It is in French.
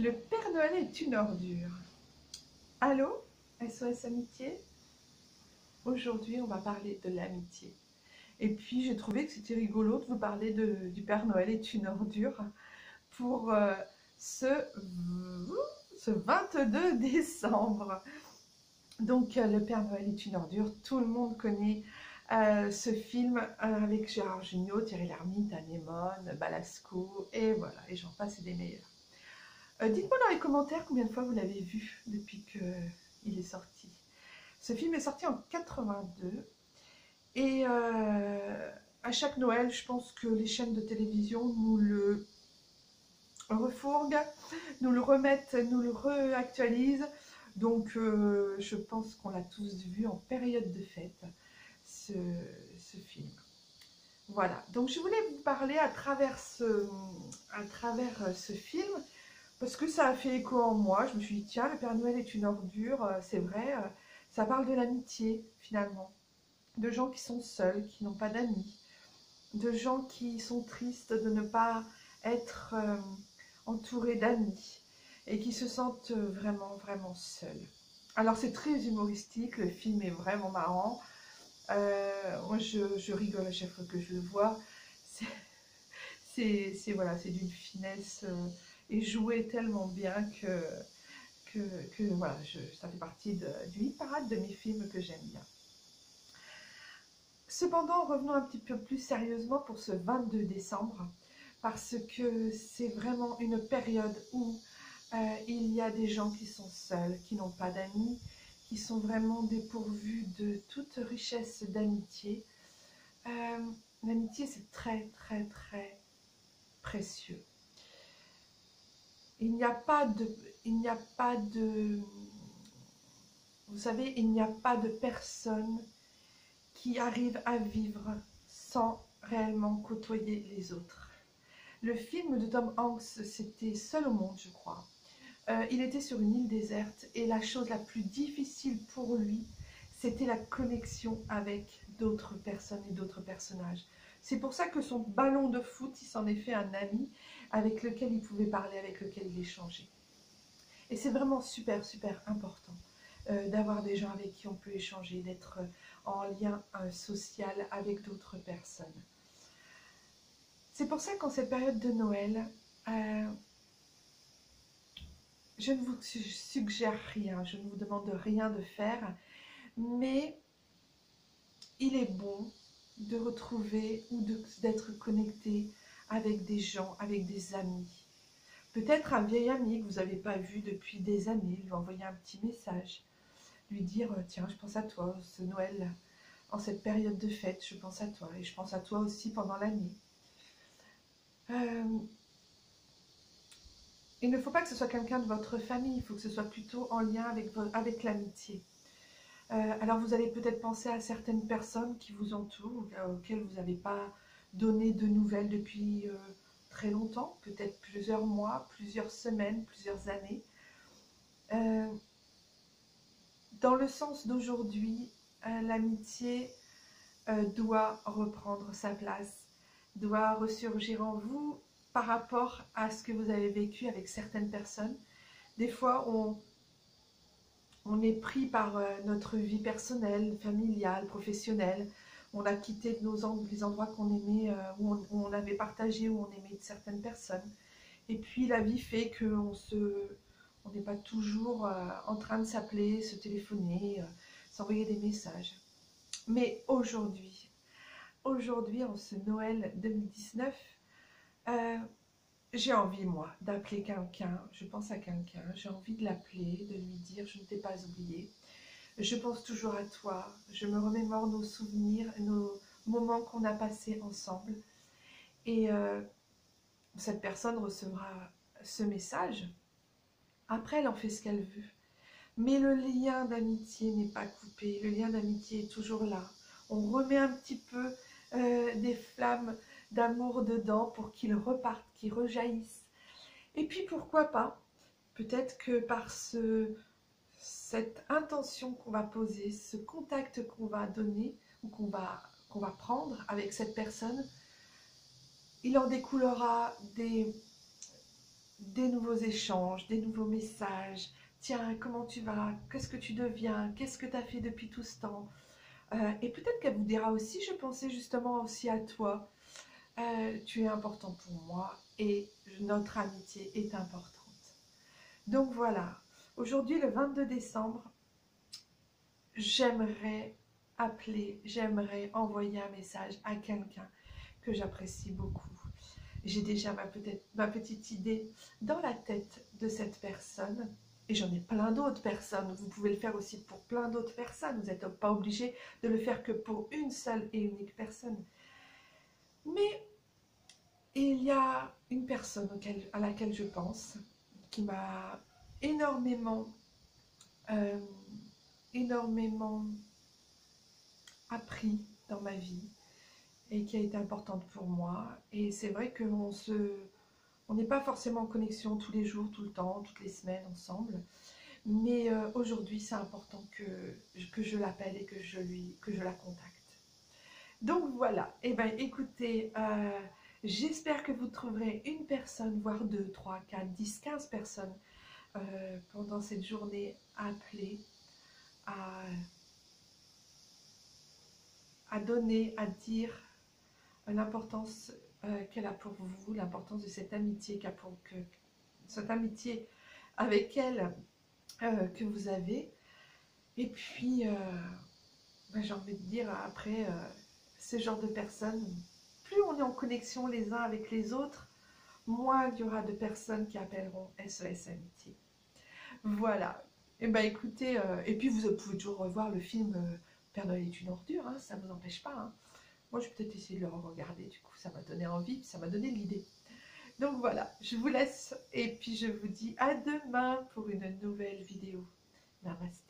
Le Père Noël est une ordure. Allô, SOS Amitié? Aujourd'hui, on va parler de l'amitié. Et puis, j'ai trouvé que c'était rigolo de vous parler du Père Noël est une ordure pour ce, ce 22 décembre. Donc, le Père Noël est une ordure. Tout le monde connaît ce film avec Gérard Jugnot, Thierry Lhermitte, Anémone, Balasco, et voilà, et j'en passe, c'est des meilleurs. Dites-moi dans les commentaires combien de fois vous l'avez vu depuis qu'il est sorti. Ce film est sorti en 82 et à chaque Noël, je pense que les chaînes de télévision nous le refourguent, nous le remettent, nous le réactualisent. Donc je pense qu'on l'a tous vu en période de fête, ce film. Voilà, donc je voulais vous parler à travers ce film, parce que ça a fait écho en moi. Je me suis dit, tiens, le Père Noël est une ordure, c'est vrai, ça parle de l'amitié, finalement. De gens qui sont seuls, qui n'ont pas d'amis. De gens qui sont tristes de ne pas être entourés d'amis. Et qui se sentent vraiment, vraiment seuls. Alors, c'est très humoristique, le film est vraiment marrant. Moi, je rigole à chaque fois que je le vois. Voilà, c'est d'une finesse et joué tellement bien que voilà, ça fait partie du hit parade de mes films que j'aime bien. Cependant, revenons un petit peu plus sérieusement pour ce 22 décembre, parce que c'est vraiment une période où il y a des gens qui sont seuls, qui n'ont pas d'amis, qui sont vraiment dépourvus de toute richesse d'amitié. L'amitié, c'est très, très, très précieux. Il n'y a pas de, vous savez, il n'y a pas de personne qui arrive à vivre sans réellement côtoyer les autres. Le film de Tom Hanks, c'était Seul au monde, je crois. Il était sur une île déserte et la chose la plus difficile pour lui, c'était la connexion avec d'autres personnes et d'autres personnages. C'est pour ça que son ballon de foot, il s'en est fait un ami avec lequel il pouvait parler, avec lequel il échangeait. Et c'est vraiment super, super important d'avoir des gens avec qui on peut échanger, d'être en lien social avec d'autres personnes. C'est pour ça qu'en cette période de Noël, je ne vous suggère rien, je ne vous demande rien de faire, mais il est bon de retrouver ou d'être connecté avec des gens, avec des amis. Peut-être un vieil ami que vous n'avez pas vu depuis des années, lui envoyer un petit message, lui dire « Tiens, je pense à toi, ce Noël, en cette période de fête, je pense à toi, et je pense à toi aussi pendant l'année. » Il ne faut pas que ce soit quelqu'un de votre famille, il faut que ce soit plutôt en lien avec l'amitié. Alors vous allez peut-être penser à certaines personnes qui vous entourent, auxquelles vous n'avez pas donné de nouvelles depuis très longtemps, peut-être plusieurs mois, plusieurs semaines, plusieurs années. Dans le sens d'aujourd'hui, l'amitié doit reprendre sa place, doit ressurgir en vous par rapport à ce que vous avez vécu avec certaines personnes. Des fois, on est pris par notre vie personnelle, familiale, professionnelle. On a quitté les endroits qu'on aimait, où on avait partagé, où on aimait certaines personnes. Et puis la vie fait qu'on n'est pas toujours en train de s'appeler, se téléphoner, s'envoyer des messages. Mais aujourd'hui, en ce Noël 2019, j'ai envie, moi, d'appeler quelqu'un. Je pense à quelqu'un, j'ai envie de l'appeler, de lui dire « Je ne t'ai pas oublié. Je pense toujours à toi. Je me remémore nos souvenirs, nos moments qu'on a passés ensemble. » Et cette personne recevra ce message. Après, elle en fait ce qu'elle veut. Mais le lien d'amitié n'est pas coupé. Le lien d'amitié est toujours là. On remet un petit peu des flammes d'amour dedans pour qu'ils repartent, qu'ils rejaillissent. Et puis pourquoi pas, peut-être que par cette intention qu'on va poser, ce contact qu'on va donner ou qu'on va prendre avec cette personne, il en découlera des nouveaux échanges, des nouveaux messages. Tiens, comment tu vas? Qu'est-ce que tu deviens? Qu'est-ce que tu as fait depuis tout ce temps? Et peut-être qu'elle vous dira aussi, je pensais justement aussi à toi. Tu es important pour moi et notre amitié est importante. Donc voilà, aujourd'hui le 22 décembre, j'aimerais appeler, j'aimerais envoyer un message à quelqu'un que j'apprécie beaucoup. J'ai déjà ma petite idée dans la tête de cette personne. Et j'en ai plein d'autres personnes. Vous pouvez le faire aussi pour plein d'autres personnes. Vous n'êtes pas obligé de le faire que pour une seule et unique personne. Mais il y a une personne à laquelle je pense, qui m'a énormément, euh, énormément appris dans ma vie et qui a été importante pour moi. Et c'est vrai on n'est pas forcément en connexion tous les jours, tout le temps, toutes les semaines ensemble. Mais aujourd'hui, c'est important que je l'appelle et que je la contacte. Donc voilà, et ben écoutez, j'espère que vous trouverez une personne, voire 2, 3, 4, 10, 15 personnes pendant cette journée à appeler, à, à donner, à dire l'importance qu'elle a pour vous, l'importance de cette amitié cette amitié avec elle que vous avez. Et puis, ben, j'ai envie de dire, après, ce genre de personnes, plus on est en connexion les uns avec les autres, moins il y aura de personnes qui appelleront SOS Amitié. Voilà. Et ben écoutez, et puis vous pouvez toujours revoir le film Père Noël est une ordure, hein, ça ne vous empêche pas. Hein. Moi, je vais peut-être essayer de le regarder, du coup, ça m'a donné envie, ça m'a donné l'idée. Donc voilà, je vous laisse et puis je vous dis à demain pour une nouvelle vidéo. Namaste.